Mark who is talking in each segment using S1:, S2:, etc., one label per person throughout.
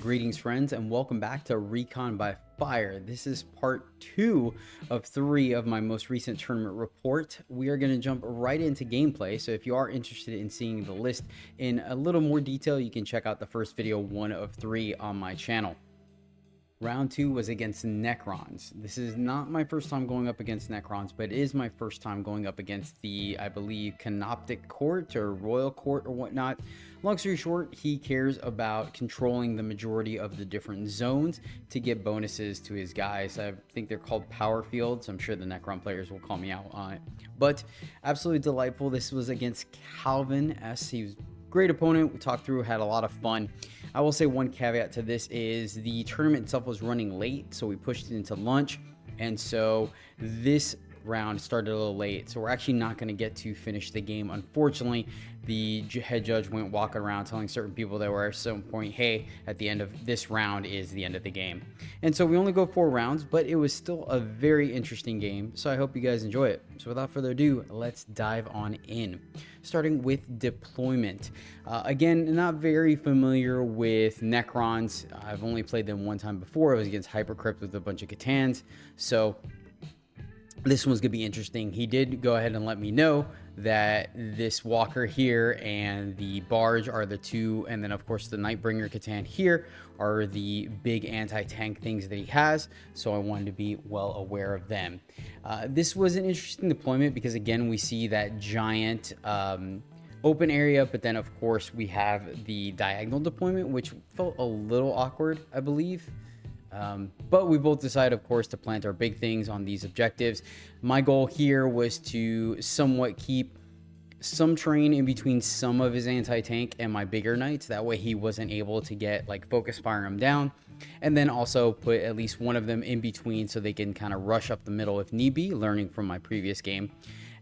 S1: Greetings friends, and welcome back to Recon by Fire. This is part 2 of 3 of my most recent tournament report. We are going to jump right into gameplay, so if you are interested in seeing the list in a little more detail, you can check out the first video, 1 of 3, on my channel. Round 2 was against Necrons. This is not my first time going up against Necrons, but it is my first time going up against the, I believe, Canoptic Court or Royal Court or whatnot. Long story short, he cares about controlling the majority of the different zones to get bonuses to his guys. I think they're called power fields. I'm sure the Necron players will call me out on it. But absolutely delightful. This was against Calvin S. He was great opponent. We talked through, had a lot of fun. I will say one caveat to this is the tournament itself was running late, so we pushed it into lunch, and so this round started a little late, so we're actually not going to get to finish the game. Unfortunately, the head judge went walking around telling certain people that were at some point, hey, at the end of this round is the end of the game. And so we only go 4 rounds, but it was still a very interesting game, so I hope you guys enjoy it. So without further ado, let's dive on in. Starting with deployment. Again, not very familiar with Necrons. I've only played them one time before. It was against Hypercrypt with a bunch of Catans, so this one's gonna be interesting. He did go ahead and let me know that this walker here and the barge are the two, and then of course the Nightbringer Catan here are the big anti-tank things that he has, so I wanted to be well aware of them. This was an interesting deployment because again we see that giant open area, but then of course we have the diagonal deployment, which felt a little awkward, I believe. But we both decided, of course, to plant our big things on these objectives. My goal here was to somewhat keep some terrain in between some of his anti-tank and my bigger knights. That way he wasn't able to get like focus firing them down, and then also put at least one of them in between so they can kind of rush up the middle if need be, learning from my previous game.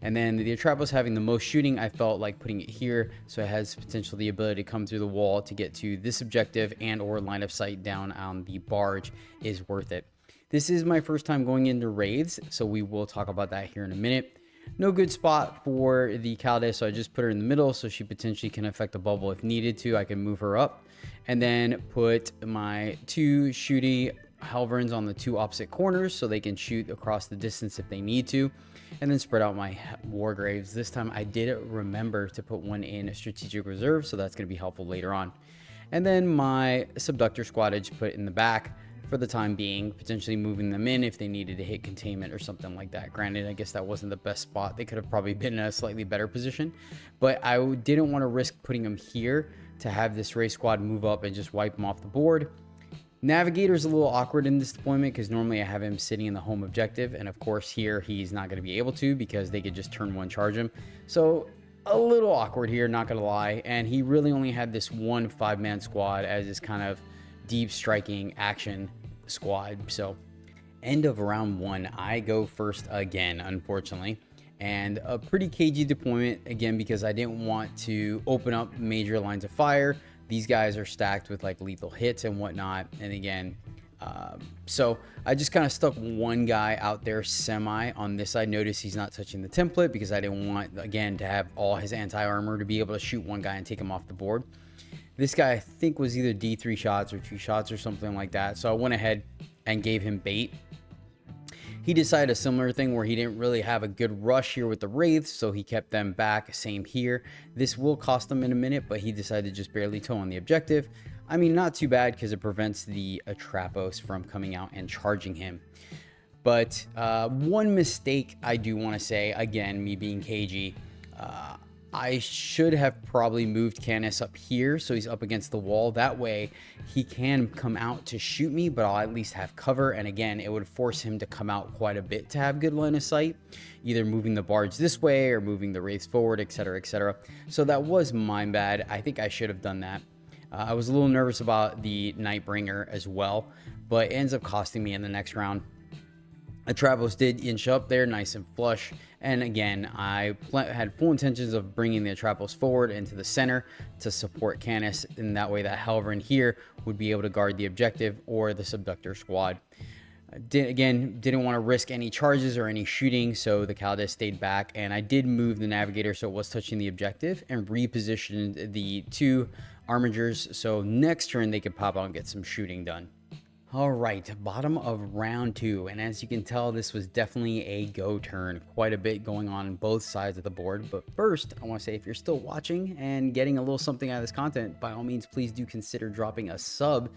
S1: And then the Atrapos having the most shooting, I felt like putting it here so it has potential the ability to come through the wall to get to this objective and or line of sight down on the barge is worth it. This is my first time going into raids, so we will talk about that here in a minute. No good spot for the Caldas, so I just put her in the middle so she potentially can affect the bubble if needed to. I can move her up and then put my 2 shooty Halverns on the 2 opposite corners so they can shoot across the distance if they need to, and then spread out my Wargraves. This time I did remember to put one in a strategic reserve, so that's going to be helpful later on. And then my Subductor squad I just put in the back for the time being, potentially moving them in if they needed to hit containment or something like that. Granted, I guess that wasn't the best spot. They could have probably been in a slightly better position, but I didn't want to risk putting them here to have this race squad move up and just wipe them off the board. Navigator is a little awkward in this deployment because normally I have him sitting in the home objective, and of course here he's not going to be able to because they could just turn 1 charge him. So a little awkward here, not going to lie, and he really only had this one 5-man squad as his kind of deep striking action squad. So end of round 1, I go first again, unfortunately, and a pretty cagey deployment again because I didn't want to open up major lines of fire. These guys are stacked with like lethal hits and whatnot, and again so I just kind of stuck one guy out there semi on this side. Notice he's not touching the template because I didn't want, again, to have all his anti-armor to be able to shoot one guy and take him off the board. This guy I think was either D3 shots or 2 shots or something like that, so I went ahead and gave him bait. He decided a similar thing where he didn't really have a good rush here with the Wraiths, so he kept them back. Same here. This will cost him in a minute, but he decided to just barely toe on the objective. I mean, not too bad because it prevents the Atrapos from coming out and charging him. But one mistake I do want to say, again, me being cagey, I should have probably moved Canis up here so he's up against the wall. That way he can come out to shoot me, but I'll at least have cover. And again, it would force him to come out quite a bit to have good line of sight, either moving the barge this way or moving the Wraiths forward, etc., etc. So that was my bad. I think I should have done that. I was a little nervous about the Nightbringer as well, but it ends up costing me in the next round. Atrapos did inch up there nice and flush, and again I had full intentions of bringing the Atrapos forward into the center to support Canis, and that way that Halvern here would be able to guard the objective or the Subductor squad. Didn't want to risk any charges or any shooting, so the Caldas stayed back, and I did move the navigator so it was touching the objective, and repositioned the 2 armigers so next turn they could pop out and get some shooting done. All right, bottom of round 2, and as you can tell, this was definitely a go turn. Quite a bit going on both sides of the board. But first, I want to say, if you're still watching and getting a little something out of this content, by all means, please do consider dropping a sub.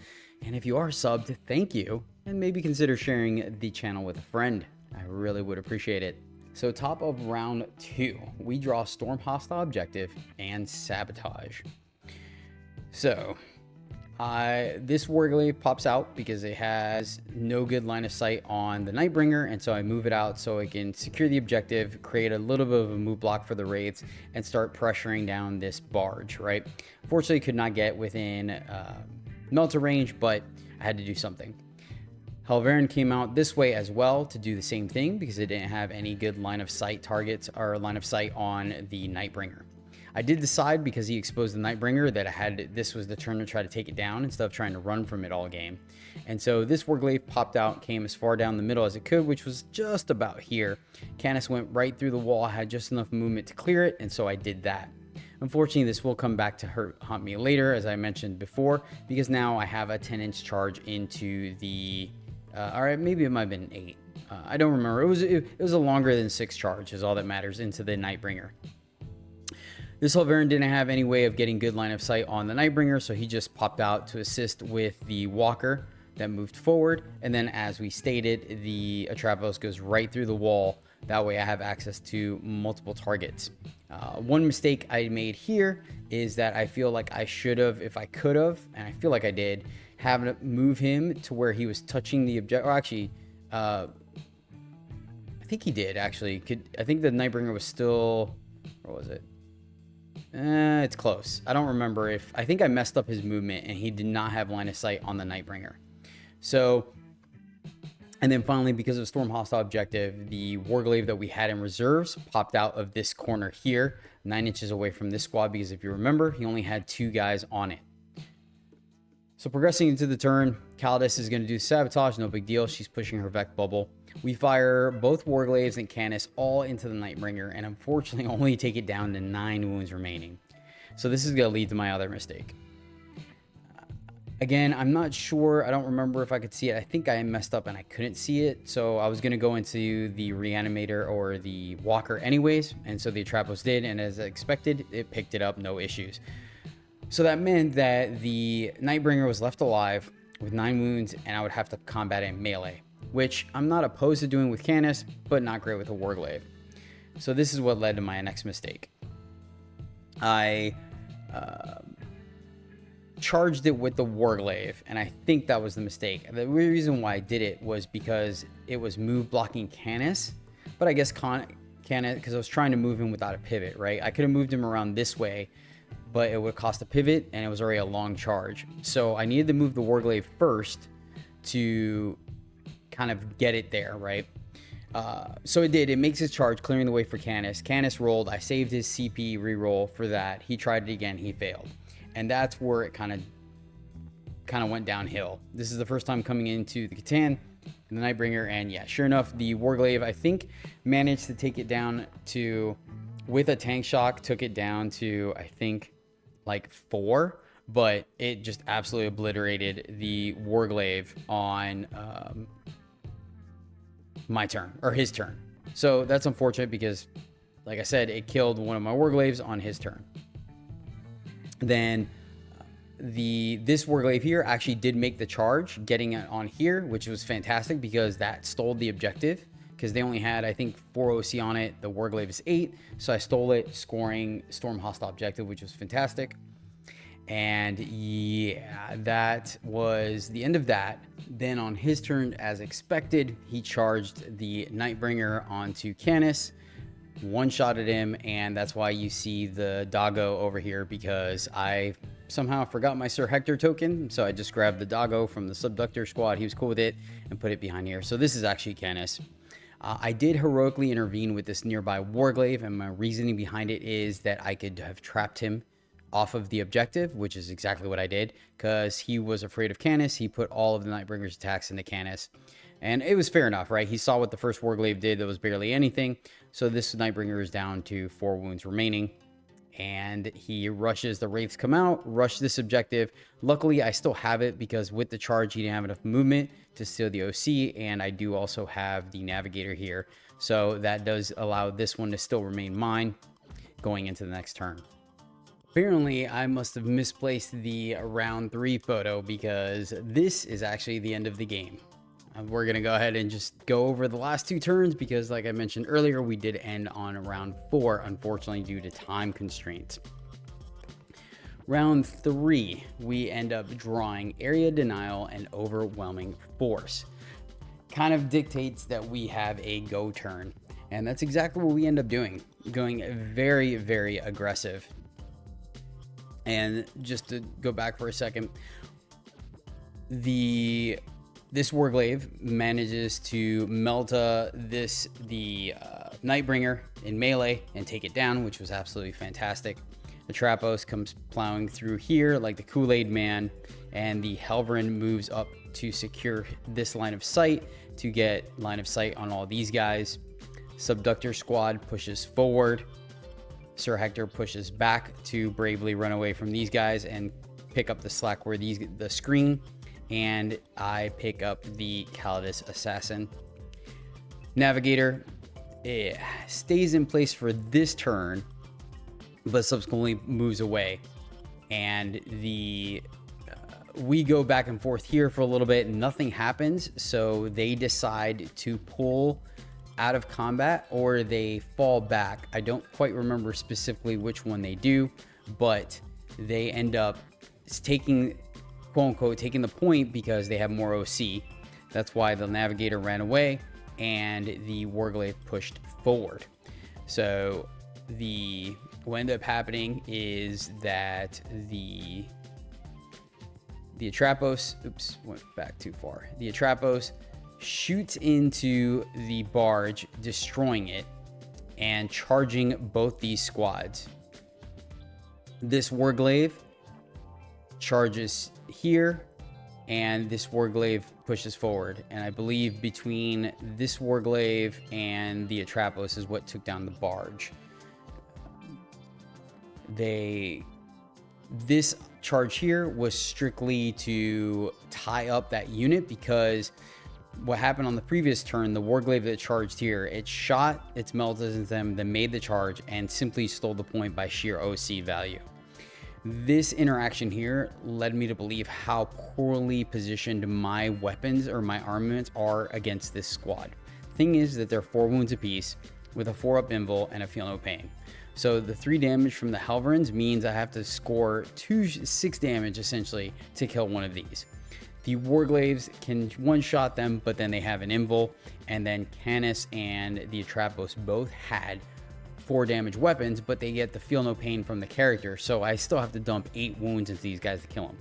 S1: And if you are subbed, thank you, and maybe consider sharing the channel with a friend. I really would appreciate it. So top of round 2, we draw Storm Hostile Objective and Sabotage. So this Warglaive pops out because it has no good line of sight on the Nightbringer, and so I move it out so it can secure the objective, create a little bit of a move block for the Wraiths, and start pressuring down this barge, right? Fortunately, could not get within melter range, but I had to do something. Helverin came out this way as well to do the same thing because it didn't have any good line of sight targets or line of sight on the Nightbringer. I did decide, because he exposed the Nightbringer, that this was the turn to try to take it down instead of trying to run from it all game. And so this Warglaive popped out, came as far down the middle as it could, which was just about here. Canis went right through the wall, had just enough movement to clear it, and so I did that. Unfortunately, this will come back to haunt me later, as I mentioned before, because now I have a 10-inch charge into the... all right, maybe it might have been 8. I don't remember. It was a longer than 6 charge, is all that matters, into the Nightbringer. This Helverin didn't have any way of getting good line of sight on the Nightbringer, so he just popped out to assist with the Walker that moved forward. And then, as we stated, the Atropos goes right through the wall. That way I have access to multiple targets. One mistake I made here is that I feel like I should have, if I could have, and I feel like I did, have to move him to where he was touching the object. Or actually, I think he did, actually. I think the Nightbringer was still... Where was it? It's close. I don't remember if... I think I messed up his movement, and he did not have line of sight on the Nightbringer. So... And then finally, because of Storm Hostile Objective, the Warglaive that we had in reserves popped out of this corner here, 9 inches away from this squad, because if you remember, he only had 2 guys on it. So progressing into the turn, Caldas is going to do Sabotage, no big deal. She's pushing her Vec Bubble. We fire both Warglaives and Canis all into the Nightbringer, and unfortunately only take it down to 9 wounds remaining. So this is going to lead to my other mistake. Again, I'm not sure. I don't remember if I could see it. I think I messed up and I couldn't see it. So I was going to go into the Reanimator or the Walker anyways. And so the Atropos did. And as expected, it picked it up, no issues. So that meant that the Nightbringer was left alive with 9 wounds, and I would have to combat it melee, which I'm not opposed to doing with Canis, but not great with a Warglaive. So this is what led to my next mistake. I... charged it with the Warglaive, and I think that was the mistake. The reason why I did it was because it was move blocking Canis, but I guess Canis, because I was trying to move him without a pivot, right? I could have moved him around this way, but it would cost a pivot, and it was already a long charge. So I needed to move the Warglaive first to kind of get it there, right? So it did. It makes his charge, clearing the way for Canis. Canis rolled. I saved his CP reroll for that. He tried it again. He failed. And that's where it kind of went downhill. This is the first time coming into the Catan and the Nightbringer, and yeah, sure enough, the Warglaive, I think, managed to take it down to, with a tank shock, took it down to, I think, like 4, but it just absolutely obliterated the Warglaive on my turn, or his turn. So that's unfortunate because, like I said, it killed one of my Warglaives on his turn. Then this Warglaive here actually did make the charge, getting it on here, which was fantastic because that stole the objective, because they only had, I think, 4 OC on it. The Warglaive is 8, so I stole it, scoring Storm Hostile Objective, which was fantastic. And yeah, that was the end of that. Then on his turn, as expected, he charged the Nightbringer onto Canis, one-shotted him, and that's why you see the doggo over here, because I somehow forgot my Sir Hector token, so I just grabbed the doggo from the Subductor squad. He was cool with it, and put it behind here. So this is actually Canis. I did heroically intervene with this nearby Warglaive, and my reasoning behind it is that I could have trapped him off of the objective, which is exactly what I did, because he was afraid of Canis. He put all of the Nightbringer's attacks into Canis. And it was fair enough, right? He saw what the first Warglaive did. That was barely anything. So this Nightbringer is down to 4 wounds remaining. And he rushes. The Wraiths come out, rush this objective. Luckily, I still have it because with the charge, he didn't have enough movement to steal the OC. And I do also have the Navigator here. So that does allow this one to still remain mine going into the next turn. Apparently, I must have misplaced the round 3 photo because this is actually the end of the game. We're going to go ahead and just go over the last 2 turns because, like I mentioned earlier, we did end on round 4, unfortunately, due to time constraints. Round 3, we end up drawing Area Denial and Overwhelming Force. Kind of dictates that we have a go turn, and that's exactly what we end up doing, going very, very aggressive. And just to go back for a second, this Warglaive manages to Melta the Nightbringer in melee and take it down, which was absolutely fantastic. The Trapos comes plowing through here like the Kool-Aid Man, and the Helverin moves up to secure this line of sight to get line of sight on all these guys. Subductor Squad pushes forward. Sir Hector pushes back to bravely run away from these guys and pick up the slack where the screen. And I pick up the Calidus Assassin. Navigator stays in place for this turn, but subsequently moves away. And we go back and forth here for a little bit. Nothing happens, so they decide to pull out of combat or they fall back. I don't quite remember specifically which one they do, but they end up taking, quote unquote, taking the point because they have more OC. That's why the Navigator ran away and the Warglaive pushed forward. So what ended up happening is that the Atrapos, oops, went back too far. The Atrapos shoots into the barge, destroying it and charging both these squads. This Warglaive charges here and this Warglaive pushes forward, and I believe between this Warglaive and the Atrapos is what took down the barge. This charge here was strictly to tie up that unit because what happened on the previous turn, the Warglaive that charged here, it shot its meltas into them, then made the charge and simply stole the point by sheer OC value. This interaction here led me to believe how poorly positioned my weapons or my armaments are against this squad. Thing is that they're 4 wounds apiece with a 4-up invul and a feel no pain. So the 3 damage from the Helverins means I have to score 6 damage essentially to kill one of these. The Warglaives can one-shot them, but then they have an invul, and then Canis and the Atrapos both had 4 damage weapons, but they get the feel no pain from the character, so I still have to dump 8 wounds into these guys to kill them.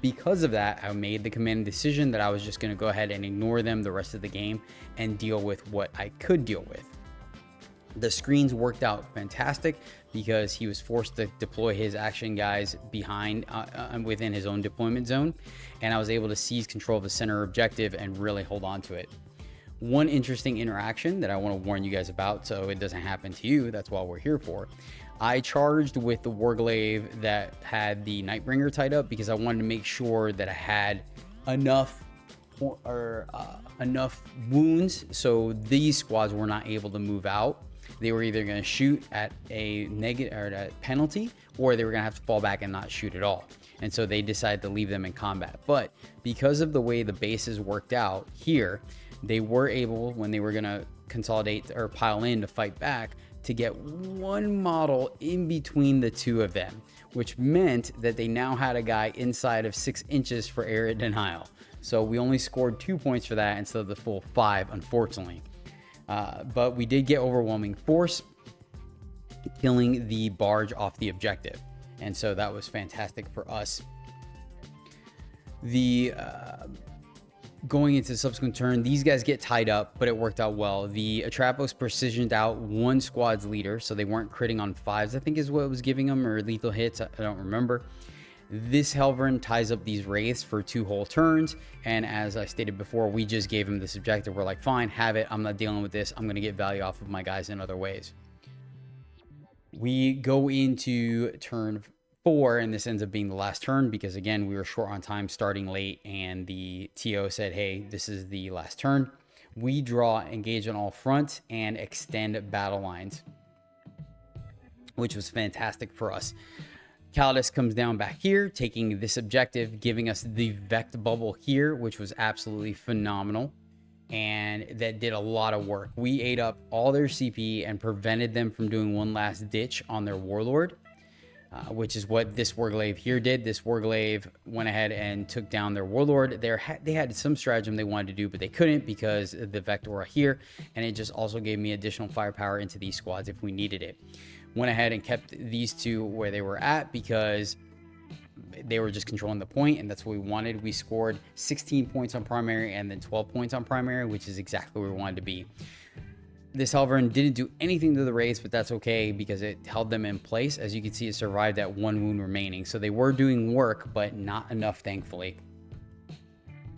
S1: Because of that, I made the commanding decision that I was just going to go ahead and ignore them the rest of the game and deal with what I could deal with. The screens worked out fantastic because he was forced to deploy his action guys behind within his own deployment zone, and I was able to seize control of the center objective and really hold on to it. One interesting interaction that I want to warn you guys about so it doesn't happen to you, that's what we're here for. I charged with the Warglaive that had the Nightbringer tied up because I wanted to make sure that I had enough wounds so these squads were not able to move out. They were either going to shoot at a negative or at a penalty, or they were going to have to fall back and not shoot at all. And so they decided to leave them in combat. But because of the way the bases worked out here, they were able, when they were going to consolidate or pile in to fight back, to get one model in between the 2 of them, which meant that they now had a guy inside of 6 inches for area denial. So we only scored 2 points for that instead of the full 5, unfortunately. But we did get overwhelming force, killing the barge off the objective. And so that was fantastic for us. Going into the subsequent turn, these guys get tied up, but it worked out well. The Atrapos precisioned out one squad's leader, so they weren't critting on 5s, I think is what it was giving them, or lethal hits, I don't remember. This Helverin ties up these wraiths for 2 whole turns, and as I stated before, we just gave him this objective. We're like, fine, have it. I'm not dealing with this. I'm going to get value off of my guys in other ways. We go into turn 4, and this ends up being the last turn because, again, we were short on time starting late, and the TO said, hey, this is the last turn. We draw engage on all fronts and extend battle lines, which was fantastic for us. Calidus comes down back here, taking this objective, giving us the Vect bubble here, which was absolutely phenomenal. And that did a lot of work. We ate up all their CP and prevented them from doing one last ditch on their Warlord, which is what this Warglaive here did. This Warglaive went ahead and took down their Warlord. They had some stratagem they wanted to do, but they couldn't because of the Vect aura here. And it just also gave me additional firepower into these squads if we needed it. Went ahead and kept these 2 where they were at because they were just controlling the point, and that's what we wanted. We scored 16 points on primary and then 12 points on primary, which is exactly where we wanted to be. This Helverin didn't do anything to the Wraiths, but that's okay because it held them in place. As you can see, it survived at 1 wound remaining. So they were doing work, but not enough, thankfully.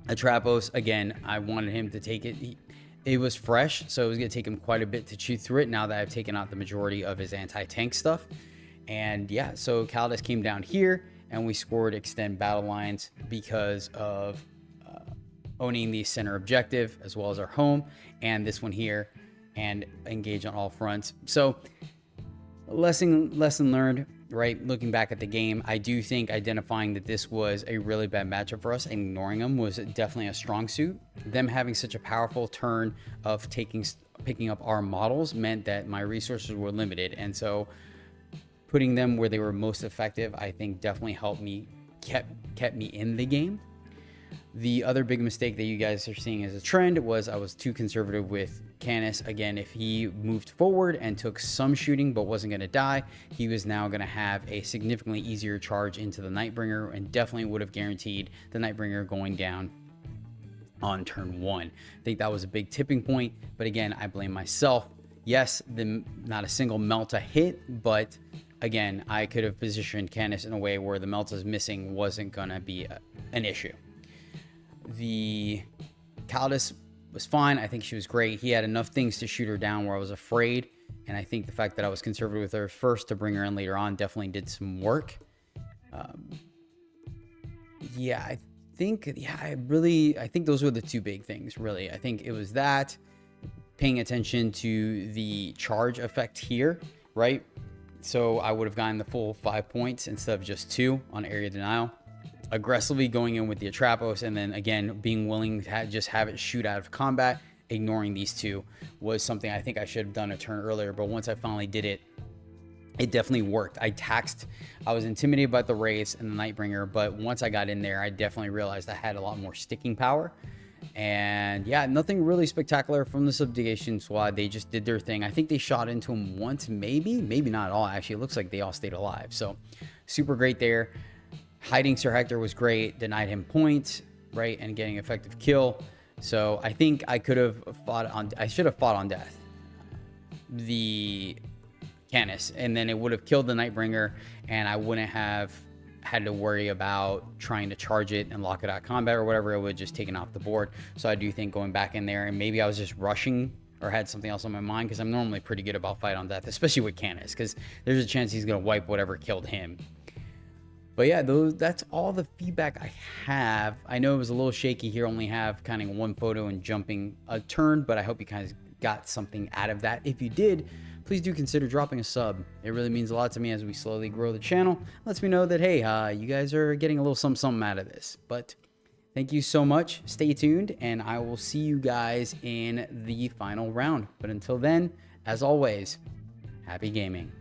S1: Atrapos, again, I wanted him to take it. It was fresh, so it was going to take him quite a bit to chew through it now that I've taken out the majority of his anti-tank stuff. And yeah, so Calidus came down here, and we scored extend battle lines because of owning the center objective as well as our home, and this one here, and engage on all fronts. So lesson learned, right? Looking back at the game, I do think identifying that this was a really bad matchup for us and ignoring them was definitely a strong suit. Them having such a powerful turn of picking up our models meant that my resources were limited, and so putting them where they were most effective, I think definitely helped me, kept me in the game. The other big mistake that you guys are seeing as a trend was I was too conservative with Canis. Again, if he moved forward and took some shooting but wasn't going to die, he was now going to have a significantly easier charge into the Nightbringer, and definitely would have guaranteed the Nightbringer going down on turn 1. I think that was a big tipping point, but again, I blame myself. Yes, not a single Melta hit, but again, I could have positioned Canis in a way where the Melta's missing wasn't going to be an issue. The Calidus was fine. I think she was great. He had enough things to shoot her down where I was afraid, and I think the fact that I was conservative with her first to bring her in later on definitely did some work. I think those were the 2 big things, really. I think it was that, paying attention to the charge effect here, right? So I would have gotten the full 5 points instead of just 2 on area denial. Aggressively going in with the Atrapos, and then again being willing to just have it shoot out of combat, ignoring these 2 was something I think I should have done a turn earlier, but once I finally did it, it definitely worked. I was intimidated by the Wraiths and the Nightbringer, but once I got in there, I definitely realized I had a lot more sticking power. And yeah, nothing really spectacular from the subjugation squad. They just did their thing. I think they shot into him once, maybe not all. Actually, it looks like they all stayed alive, so super great there. Hiding Sir Hector was great, denied him points, right, and getting effective kill. So I think I should have fought on death the Canis, and then it would have killed the Nightbringer, and I wouldn't have had to worry about trying to charge it and lock it out of combat or whatever. It would have just taken off the board. So I do think going back in there, and maybe I was just rushing or had something else on my mind, because I'm normally pretty good about fight on death, especially with Canis, because there's a chance he's going to wipe whatever killed him. But yeah, that's all the feedback I have. I know it was a little shaky here, only have kind of 1 photo and jumping a turn, but I hope you guys got something out of that. If you did, please do consider dropping a sub. It really means a lot to me as we slowly grow the channel. Lets me know that, hey, you guys are getting a little something out of this. But thank you so much. Stay tuned, and I will see you guys in the final round. But until then, as always, happy gaming.